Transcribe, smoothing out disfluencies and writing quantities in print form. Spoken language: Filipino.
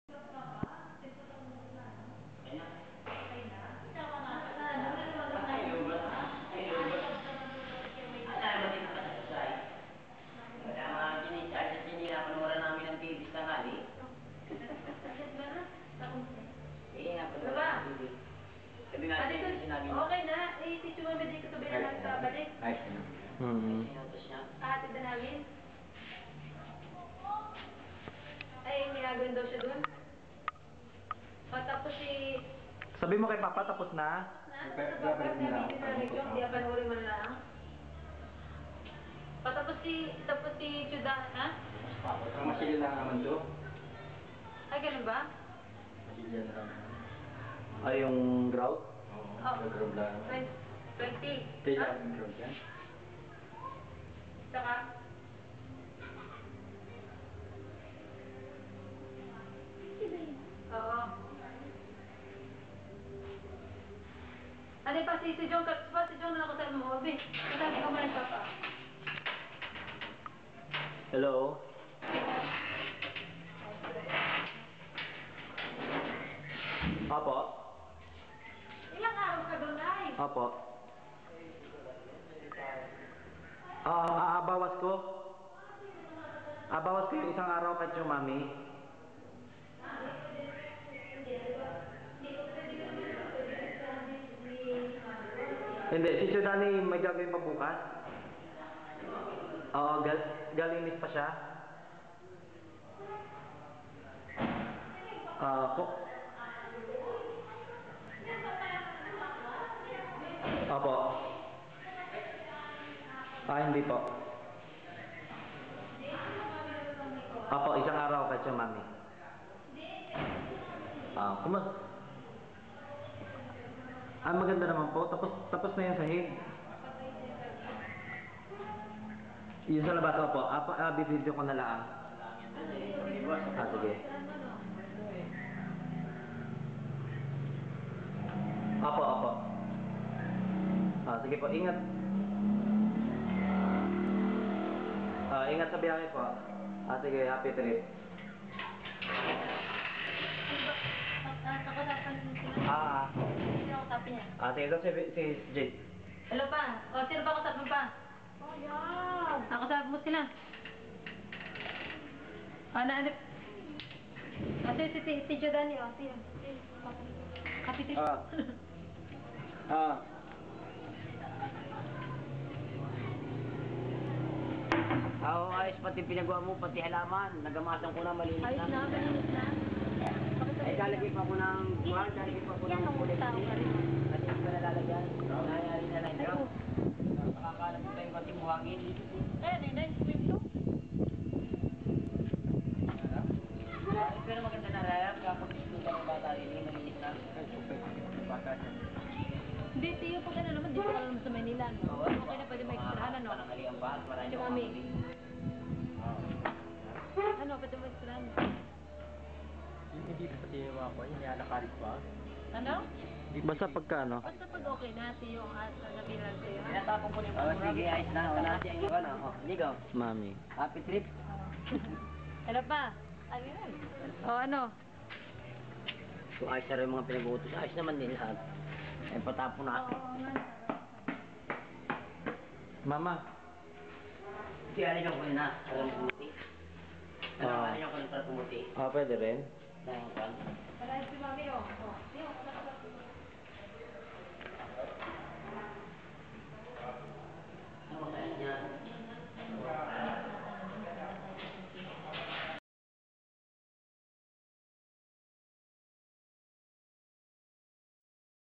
Okay na, si Chuma may dito sabihin na nagbabalik. Kahatid na namin. Ay, may agawin daw siya dun. Tapos Sabi mo kay Papa, tapos na? Tapos di pa panoorin mo na lang. Tapos si Chuda, ha? Masilya lang naman to. Ay, ganun ba? Masilya na lang. Ay, yung grout? Oo. Grout lang. 20. Kaya yung grout yan? Saka? Oo. Ano pa si John na ako sa mo, Obi. Sabi ko man Papa. Hello? Apo? Ilang araw ka doon ay? Apo? Bawas ko? Bawas ko yung isang araw kahit yung mami. Hindi, si Chudani may gagawin pa bukas? Oo, galing pa siya? Opo. Hindi po. Opo, isang araw kahit yung mami. Maganda naman po. Tapos na yung sahig. Yun sa labas, opo. Bibidyo ko na lang. Sige. Opo. Sige po, ingat. Ingat sa biyahe po. Sige, happy trip. Nakusapan din sila. Sino kausapin niya? Sige, ito si Jade. Hello pa. Sino ba kausapin pa? Yan. Nakusapin mo sila. Si Jodani, kapitid. Ayos pati pinagawa mo, pati halaman. Nagamasan ko na, malinis na. Ayos na, malinis na. Ay, lalagay pa ko ng kuwan, lalagay pa ko ng kulit. Kasi hindi ko nalalagyan. Nangyari na lang yun. Nakakalat ko tayong konting buhangin. Ninay, kwento. Pero maganda na rin, kapag islutan ng bata rin, malinis na. Hindi, Tiyo, pag ano naman, dito ka naman sa Manila, no? Okay na, pwede may ekstrahan, no? Panangalian pa, marami Si pa Mami. kami. Pwede may ekstrahan. Hindi ko pati yung mga kuwan, yung alakarit pa. Ano? Basta pagkano? Basta pag okay na, Tiyo, sasabihan ko yun. Pinatapon ko na yung pagmura. Sige, ayos na. Wala siya yung iwan. Ligaw. Mami. Happy trip. Ano pa? Ano yun? Ano? So, ayos na rin yung mga pinag-uutos. Ayos naman din lahat. Ay, patapon na. Mama. Alin ako na. Alam pumuti. Alin ako ng pumuti. Pwede rin. Dahil ko. Para si Mami,